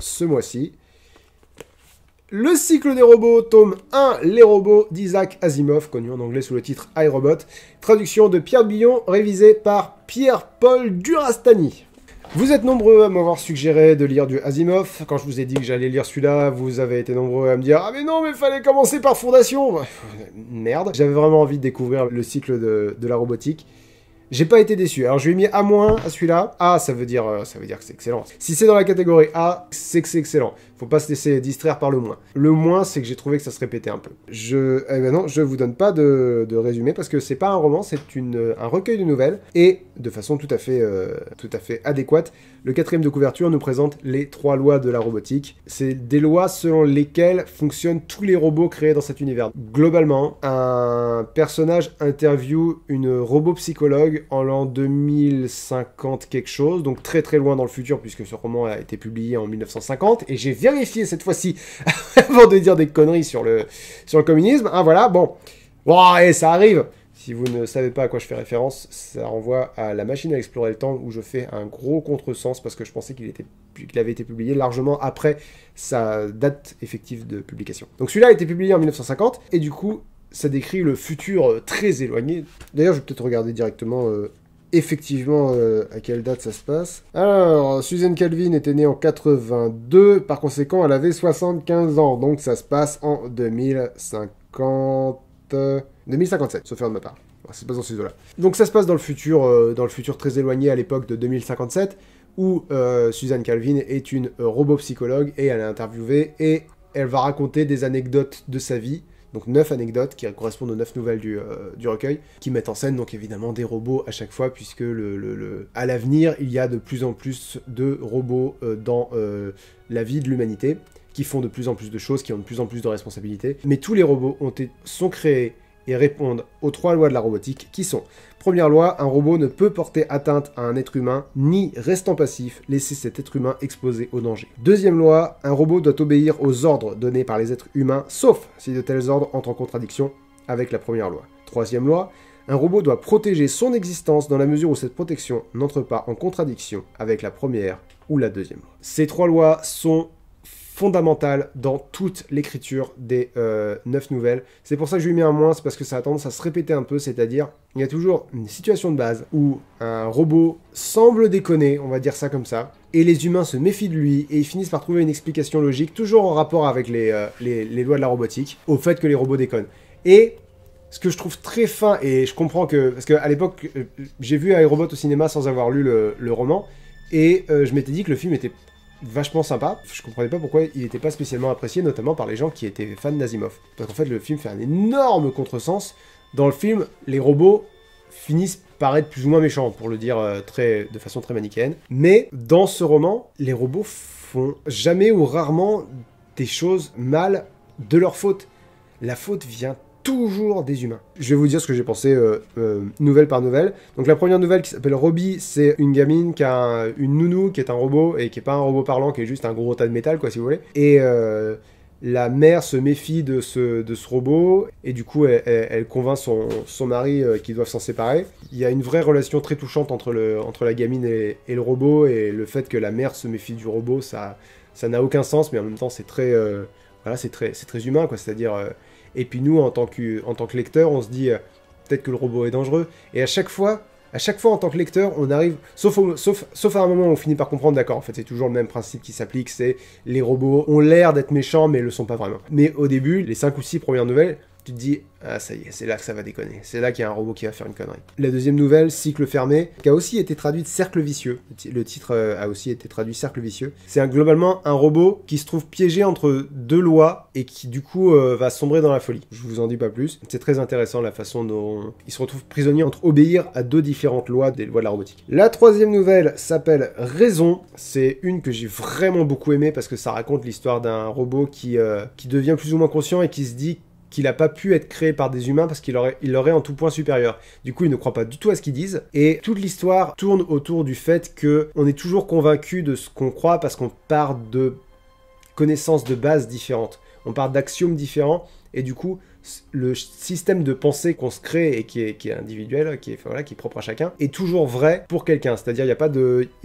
ce mois-ci, Le cycle des robots, tome 1, Les robots d'Isaac Asimov, connu en anglais sous le titre iRobot, traduction de Pierre Billon, révisé par Pierre-Paul Durastani. Vous êtes nombreux à m'avoir suggéré de lire du Asimov. Quand je vous ai dit que j'allais lire celui-là, vous avez été nombreux à me dire « Ah mais non, mais fallait commencer par Fondation !» Merde. J'avais vraiment envie de découvrir le cycle de la robotique. J'ai pas été déçu. Alors je lui ai mis A- à celui-là. A, ça veut dire que c'est excellent. Si c'est dans la catégorie A, c'est que c'est excellent. Faut pas se laisser distraire par le moins. Le moins, c'est que j'ai trouvé que ça se répétait un peu. Non, je vous donne pas de résumé parce que c'est pas un roman, c'est un recueil de nouvelles et de façon tout à fait adéquate. Le 4e de couverture nous présente les 3 lois de la robotique. C'est des lois selon lesquelles fonctionnent tous les robots créés dans cet univers. Globalement, un personnage interviewe une robot psychologue en l'an 2050 quelque chose, donc très très loin dans le futur puisque ce roman a été publié en 1950 et j'ai vérifié cette fois-ci avant de dire des conneries sur le communisme. Ah voilà, bon. Wow, et ça arrive. Si vous ne savez pas à quoi je fais référence, ça renvoie à La Machine à explorer le temps où je fais un gros contresens parce que je pensais qu'il avait été publié largement après sa date effective de publication. Donc celui-là a été publié en 1950 et du coup ça décrit le futur très éloigné. D'ailleurs je vais peut-être regarder directement effectivement à quelle date ça se passe. Alors Susan Calvin était née en 82, par conséquent elle avait 75 ans, donc ça se passe en 2057, sauf faire de ma part. Ça se passe dans ces eaux-là. Donc ça se passe dans le futur très éloigné à l'époque de 2057, où Susan Calvin est une robot psychologue et elle est interviewée et elle va raconter des anecdotes de sa vie donc 9 anecdotes qui correspondent aux 9 nouvelles du recueil, qui mettent en scène donc évidemment des robots à chaque fois, puisque à l'avenir, il y a de plus en plus de robots dans la vie de l'humanité, qui font de plus en plus de choses, qui ont de plus en plus de responsabilités. Mais tous les robots sont créés et répondent aux 3 lois de la robotique, qui sont: première loi, un robot ne peut porter atteinte à un être humain, ni, restant passif, laisser cet être humain exposé au danger. Deuxième loi, un robot doit obéir aux ordres donnés par les êtres humains, sauf si de tels ordres entrent en contradiction avec la première loi. Troisième loi, un robot doit protéger son existence dans la mesure où cette protection n'entre pas en contradiction avec la première ou la deuxième loi. Ces 3 lois sont fondamentale dans toute l'écriture des 9 nouvelles. C'est pour ça que je lui mets un moins, c'est parce que ça a tendance à se répéter un peu, c'est-à-dire il y a toujours une situation de base où un robot semble déconner, on va dire ça comme ça, et les humains se méfient de lui et ils finissent par trouver une explication logique, toujours en rapport avec les lois de la robotique, au fait que les robots déconnent. Et ce que je trouve très fin, et je comprends que... Parce qu'à l'époque, j'ai vu iRobot au cinéma sans avoir lu le roman, et je m'étais dit que le film était vachement sympa. Je comprenais pas pourquoi il n'était pas spécialement apprécié, notamment par les gens qui étaient fans d'Asimov. Parce qu'en fait, le film fait un énorme contresens. Dans le film, les robots finissent par être plus ou moins méchants, pour le dire de façon très manichéenne. Mais dans ce roman, les robots font jamais ou rarement des choses mal de leur faute. La faute vient toujours des humains. Je vais vous dire ce que j'ai pensé nouvelle par nouvelle. Donc la première nouvelle qui s'appelle Robbie, c'est une gamine qui a une nounou qui est un robot et qui est pas un robot parlant, qui est juste un gros tas de métal, quoi, si vous voulez. Et la mère se méfie de ce robot et du coup elle convainc son mari qu'ils doivent s'en séparer. Il y a une vraie relation très touchante entre la gamine et le robot, et le fait que la mère se méfie du robot, ça n'a aucun sens, mais en même temps c'est très voilà, c'est très humain, quoi. C'est-à-dire et puis nous, en tant que lecteur, on se dit peut-être que le robot est dangereux. Et à chaque fois, en tant que lecteur, on arrive... Sauf à un moment où on finit par comprendre, d'accord, en fait, c'est toujours le même principe qui s'applique, c'est les robots ont l'air d'être méchants, mais ils le sont pas vraiment. Mais au début, les 5 ou 6 premières nouvelles, tu te dis, ah ça y est, c'est là que ça va déconner. C'est là qu'il y a un robot qui va faire une connerie. La deuxième nouvelle, Cycle fermé, qui a aussi été traduite Cercle vicieux. Le titre a aussi été traduit Cercle vicieux. C'est globalement un robot qui se trouve piégé entre 2 lois et qui du coup va sombrer dans la folie. Je vous en dis pas plus. C'est très intéressant la façon dont il se retrouve prisonnier entre obéir à 2 différentes lois des lois de la robotique. La troisième nouvelle s'appelle Raison. C'est une que j'ai vraiment beaucoup aimée parce que ça raconte l'histoire d'un robot qui devient plus ou moins conscient et qui se dit qu'il n'a pas pu être créé par des humains parce qu'il leur est en tout point supérieur. Du coup, il ne croit pas du tout à ce qu'ils disent. Et toute l'histoire tourne autour du fait qu'on est toujours convaincu de ce qu'on croit parce qu'on part de connaissances de base différentes. On part d'axiomes différents. Et du coup, le système de pensée qu'on se crée et qui est individuel, qui est propre à chacun, est toujours vrai pour quelqu'un. C'est-à-dire, il n'y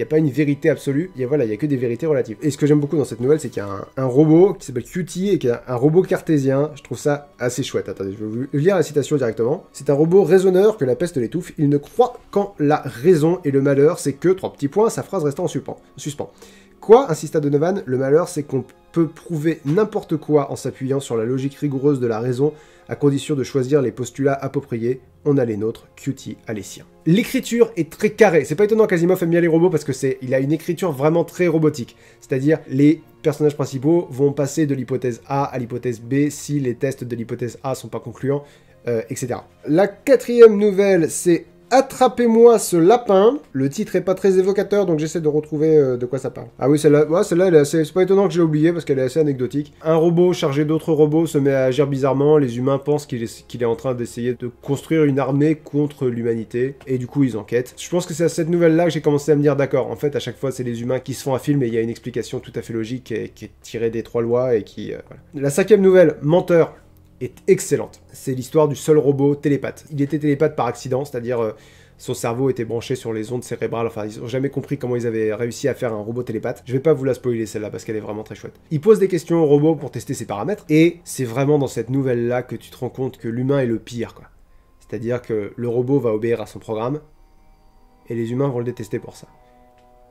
a pas une vérité absolue, il y a que des vérités relatives. Et ce que j'aime beaucoup dans cette nouvelle, c'est qu'il y a un robot qui s'appelle Cutie et qui est un robot cartésien. Je trouve ça assez chouette. Attendez, je vais vous lire la citation directement. C'est un robot raisonneur que la peste l'étouffe. Il ne croit qu'en la raison et le malheur, c'est que, 3 petits points, sa phrase restant en suspens. Quoi, insista Donovan, le malheur, c'est qu'on peut prouver n'importe quoi en s'appuyant sur la logique rigoureuse de la raison, à condition de choisir les postulats appropriés. On a les nôtres, Cutie a les siens. L'écriture est très carrée. C'est pas étonnant qu'Asimov aime bien les robots parce que il a une écriture vraiment très robotique. C'est-à-dire, les personnages principaux vont passer de l'hypothèse A à l'hypothèse B si les tests de l'hypothèse A sont pas concluants, etc. La quatrième nouvelle, c'est Attrapez-moi ce lapin. Le titre est pas très évocateur, donc j'essaie de retrouver de quoi ça parle. Ah oui, celle-là, c'est pas étonnant que j'ai oublié parce qu'elle est assez anecdotique. Un robot chargé d'autres robots se met à agir bizarrement. Les humains pensent qu'il est en train d'essayer de construire une armée contre l'humanité. Et du coup, ils enquêtent. Je pense que c'est à cette nouvelle-là que j'ai commencé à me dire, d'accord, en fait, à chaque fois, c'est les humains qui se font un film et il y a une explication tout à fait logique qui est tirée des 3 lois et qui... voilà. La 5e nouvelle, Menteur, est excellente. C'est l'histoire du seul robot télépathe. Il était télépathe par accident, c'est-à-dire son cerveau était branché sur les ondes cérébrales. Enfin, ils n'ont jamais compris comment ils avaient réussi à faire un robot télépathe. Je vais pas vous la spoiler celle-là parce qu'elle est vraiment très chouette. Il pose des questions au robot pour tester ses paramètres et c'est vraiment dans cette nouvelle-là que tu te rends compte que l'humain est le pire, quoi. C'est-à-dire que le robot va obéir à son programme et les humains vont le détester pour ça.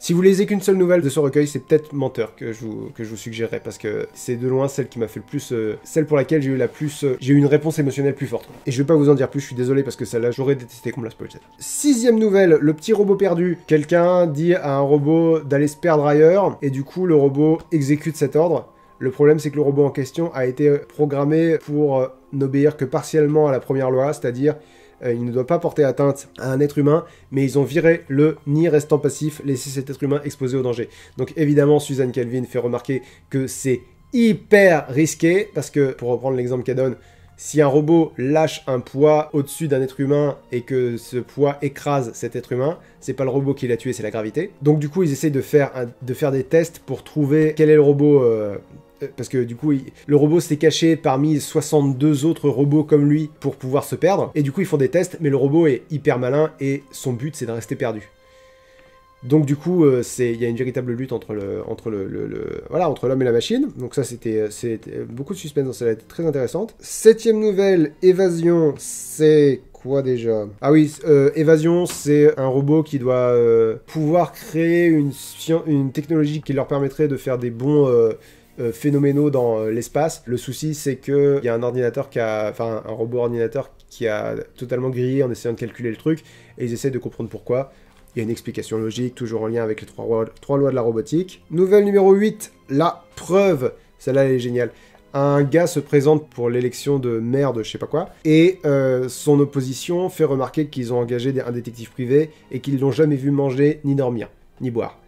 Si vous lisez qu'une seule nouvelle de ce recueil, c'est peut-être Menteur que je vous suggérerais, parce que c'est de loin celle qui m'a fait le plus... celle pour laquelle j'ai eu une réponse émotionnelle plus forte. Et je vais pas vous en dire plus, je suis désolé, parce que celle-là, j'aurais détesté qu'on me la spoil. 6e nouvelle, le petit robot perdu. Quelqu'un dit à un robot d'aller se perdre ailleurs, et du coup, le robot exécute cet ordre. Le problème, c'est que le robot en question a été programmé pour n'obéir que partiellement à la première loi, c'est-à-dire il ne doit pas porter atteinte à un être humain, mais ils ont viré le ni restant passif, laisser cet être humain exposé au danger. Donc évidemment, Suzanne Kelvin fait remarquer que c'est hyper risqué, parce que, pour reprendre l'exemple qu'elle donne, si un robot lâche un poids au-dessus d'un être humain et que ce poids écrase cet être humain, c'est pas le robot qui l'a tué, c'est la gravité. Donc du coup, ils essayent de faire des tests pour trouver quel est le robot... parce que du coup, le robot s'est caché parmi 62 autres robots comme lui pour pouvoir se perdre. Et du coup, ils font des tests, mais le robot est hyper malin et son but, c'est de rester perdu. Donc du coup, il y a une véritable lutte entre l'homme et la machine. Donc ça, c'était beaucoup de suspense dans celle-là, très intéressante. 7e nouvelle, Évasion, c'est... quoi déjà? Ah oui, Évasion, c'est un robot qui doit pouvoir créer une technologie qui leur permettrait de faire des bons... phénoménaux dans l'espace. Le souci, c'est qu'il y a un robot ordinateur qui a totalement grillé en essayant de calculer le truc, et ils essaient de comprendre pourquoi. Il y a une explication logique, toujours en lien avec les trois lois de la robotique. Nouvelle numéro 8, la preuve. Celle-là, elle est géniale. Un gars se présente pour l'élection de maire de je sais pas quoi, et son opposition fait remarquer qu'ils ont engagé un détective privé et qu'ils l'ont jamais vu manger, ni dormir, ni boire.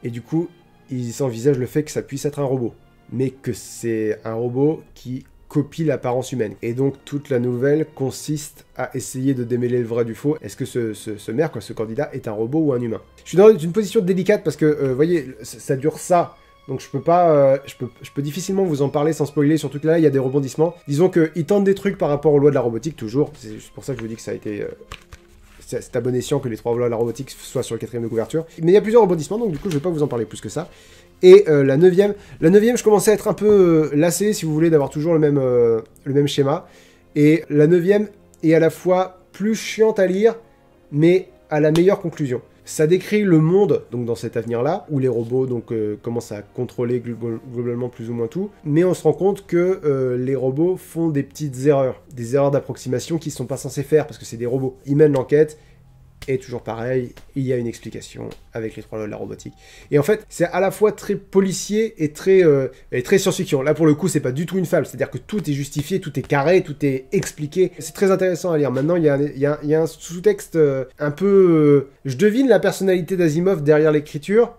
Et du coup, ils s'envisagent le fait que ça puisse être un robot, mais que c'est un robot qui copie l'apparence humaine. Et donc toute la nouvelle consiste à essayer de démêler le vrai du faux. Est-ce que ce maire, ce candidat, est un robot ou un humain? Je suis dans une position délicate parce que, vous voyez, ça dure ça. Donc je peux pas, je peux difficilement vous en parler sans spoiler, surtout que là, il y a des rebondissements. Disons qu'ils tentent des trucs par rapport aux lois de la robotique, toujours. C'est pour ça que je vous dis que ça a été... c'est à bon escient que les 3 lois de la robotique soient sur le 4e de couverture. Mais il y a plusieurs rebondissements, donc du coup, je vais pas vous en parler plus que ça. Et la 9e, je commençais à être un peu lassé, si vous voulez, d'avoir toujours le même schéma. Et la 9e est à la fois plus chiante à lire, mais à la meilleure conclusion. Ça décrit le monde, donc dans cet avenir-là, où les robots commencent à contrôler globalement plus ou moins tout, mais on se rend compte que les robots font des petites erreurs, des erreurs d'approximation qu'ils ne sont pas censés faire, parce que c'est des robots. Ils mènent l'enquête, et toujours pareil, il y a une explication avec les 3 lois de la robotique. Et en fait, c'est à la fois très policier et très science-fiction. Là, pour le coup, c'est pas du tout une fable. C'est-à-dire que tout est justifié, tout est carré, tout est expliqué. C'est très intéressant à lire. Maintenant, il y a un sous-texte un peu... je devine la personnalité d'Asimov derrière l'écriture,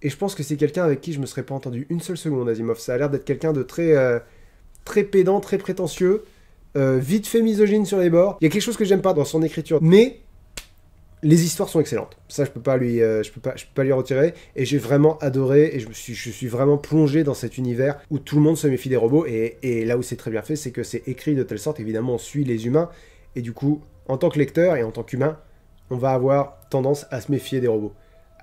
et je pense que c'est quelqu'un avec qui je me serais pas entendu une seule seconde, Asimov. Ça a l'air d'être quelqu'un de très pédant, très prétentieux, vite fait misogyne sur les bords. Il y a quelque chose que j'aime pas dans son écriture, mais... les histoires sont excellentes. Ça, je peux pas lui retirer. Et j'ai vraiment adoré. Et je suis vraiment plongé dans cet univers où tout le monde se méfie des robots. Et là où c'est très bien fait, c'est que c'est écrit de telle sorte, évidemment, on suit les humains. Et du coup, en tant que lecteur et en tant qu'humain, on va avoir tendance à se méfier des robots.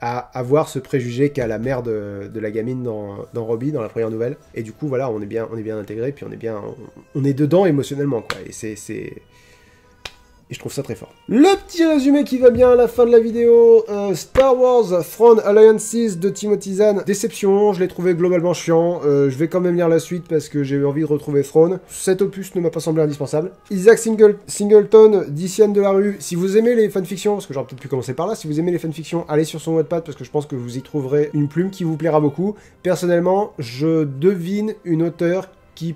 À avoir ce préjugé qu'a la mère de la gamine dans Robbie, dans la première nouvelle. Et du coup, voilà, on est bien intégré. Puis on est dedans émotionnellement, quoi. Et et je trouve ça très fort. Le petit résumé qui va bien à la fin de la vidéo. Star Wars Throne Alliances de Timothy Zahn. Déception, je l'ai trouvé globalement chiant. Je vais quand même lire la suite parce que j'ai eu envie de retrouver Throne. Cet opus ne m'a pas semblé indispensable. Isaac Singleton, d'Iciane Delarue. Si vous aimez les fanfictions, parce que j'aurais peut-être pu commencer par là, si vous aimez les fanfictions, allez sur son Wattpad parce que je pense que vous y trouverez une plume qui vous plaira beaucoup. Personnellement, je devine une auteure qui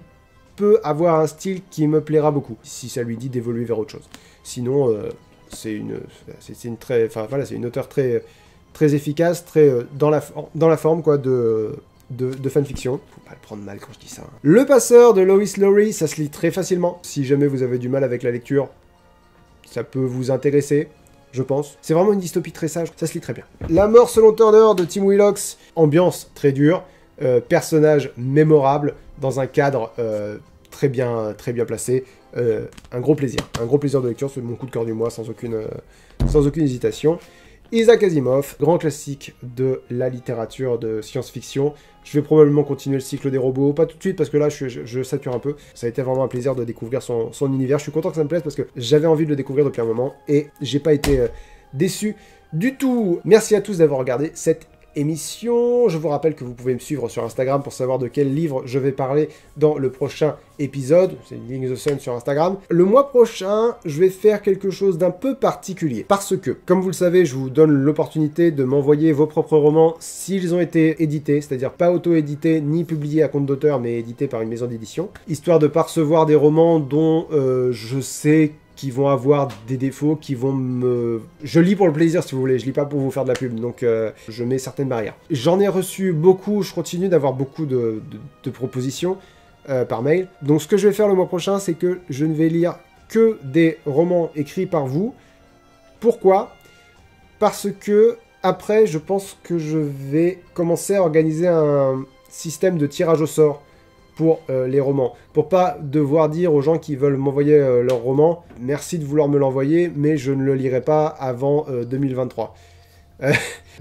peut avoir un style qui me plaira beaucoup, si ça lui dit d'évoluer vers autre chose. Sinon, c'est une auteure très efficace, très dans la forme quoi de fanfiction. Faut pas le prendre mal quand je dis ça. Hein. Le passeur de Lois Lowry, ça se lit très facilement. Si jamais vous avez du mal avec la lecture, ça peut vous intéresser. Je pense. C'est vraiment une dystopie très sage, ça se lit très bien. La mort selon Turner de Tim Willocks, ambiance très dure, personnage mémorable, dans un cadre très bien placé. Un gros plaisir de lecture, c'est mon coup de cœur du mois, sans aucune hésitation. Isaac Asimov, grand classique de la littérature de science-fiction. Je vais probablement continuer le cycle des robots, pas tout de suite parce que là je sature un peu. Ça a été vraiment un plaisir de découvrir son univers. Je suis content que ça me plaise parce que j'avais envie de le découvrir depuis un moment et j'ai pas été déçu du tout. Merci à tous d'avoir regardé cette émission. Je vous rappelle que vous pouvez me suivre sur Instagram pour savoir de quel livre je vais parler dans le prochain épisode. C'est Link the Sun sur Instagram. Le mois prochain, je vais faire quelque chose d'un peu particulier. Parce que, comme vous le savez, je vous donne l'opportunité de m'envoyer vos propres romans s'ils ont été édités, c'est-à-dire pas auto-édités ni publiés à compte d'auteur, mais édités par une maison d'édition. Histoire de pas recevoir des romans dont je sais qui vont avoir des défauts, qui vont me... Je lis pour le plaisir, si vous voulez, je lis pas pour vous faire de la pub, donc je mets certaines barrières. J'en ai reçu beaucoup, je continue d'avoir beaucoup de propositions par mail. Donc ce que je vais faire le mois prochain, c'est que je ne vais lire que des romans écrits par vous. Pourquoi? Parce que, après, je pense que je vais commencer à organiser un système de tirage au sort pour les romans, pour pas devoir dire aux gens qui veulent m'envoyer leur roman, merci de vouloir me l'envoyer, mais je ne le lirai pas avant 2023.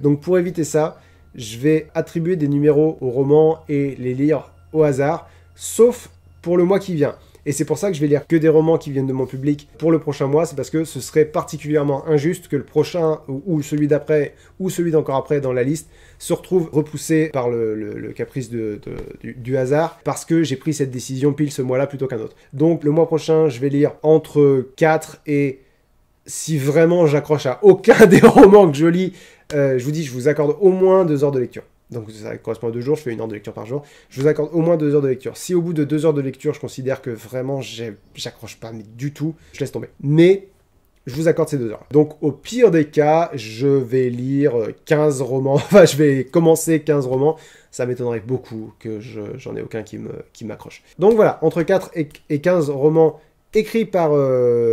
Donc pour éviter ça, je vais attribuer des numéros aux romans et les lire au hasard, sauf pour le mois qui vient. Et c'est pour ça que je vais lire que des romans qui viennent de mon public pour le prochain mois, c'est parce que ce serait particulièrement injuste que le prochain, ou celui d'après, ou celui d'encore après dans la liste, se retrouve repoussé par le caprice du hasard, parce que j'ai pris cette décision pile ce mois-là plutôt qu'un autre. Donc le mois prochain, je vais lire entre 4 et... Si vraiment j'accroche à aucun des romans que je lis, je vous dis, je vous accorde au moins 2 heures de lecture. Donc ça correspond à 2 jours, je fais 1 heure de lecture par jour. Je vous accorde au moins 2 heures de lecture. Si au bout de 2 heures de lecture, je considère que vraiment j'accroche pas mais du tout, je laisse tomber. Mais je vous accorde ces 2 heures. Donc au pire des cas, je vais lire 15 romans. Enfin, je vais commencer 15 romans. Ça m'étonnerait beaucoup que j'en ai aucun qui m'accroche. Donc voilà, entre 4 et 15 romans écrits par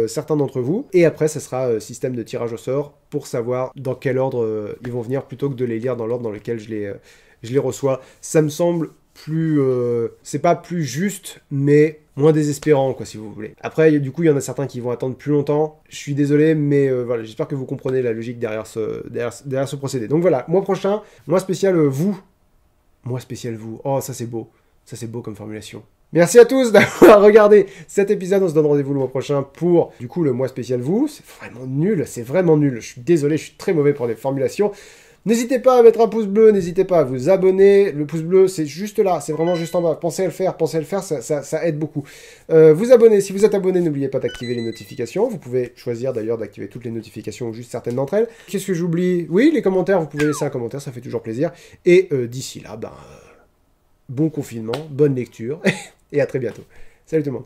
certains d'entre vous, et après ça sera système de tirage au sort pour savoir dans quel ordre ils vont venir, plutôt que de les lire dans l'ordre dans lequel je les reçois. Ça me semble plus... c'est pas plus juste, mais moins désespérant, quoi, si vous voulez. Après, du coup, il y en a certains qui vont attendre plus longtemps. Je suis désolé, mais voilà, j'espère que vous comprenez la logique derrière ce procédé. Donc voilà, mois prochain, mois spécial vous. Mois spécial vous. Oh, ça c'est beau. Ça c'est beau comme formulation. Merci à tous d'avoir regardé cet épisode. On se donne rendez-vous le mois prochain pour, du coup, le mois spécial vous. C'est vraiment nul, c'est vraiment nul. Je suis désolé, je suis très mauvais pour les formulations. N'hésitez pas à mettre un pouce bleu, n'hésitez pas à vous abonner. Le pouce bleu, c'est juste là, c'est vraiment juste en bas. Pensez à le faire, ça aide beaucoup. Vous abonnez, si vous êtes abonné, n'oubliez pas d'activer les notifications. Vous pouvez choisir d'ailleurs d'activer toutes les notifications ou juste certaines d'entre elles. Qu'est-ce que j'oublie? Oui, les commentaires, vous pouvez laisser un commentaire, ça fait toujours plaisir. Et d'ici là, bon confinement, bonne lecture, et à très bientôt. Salut tout le monde.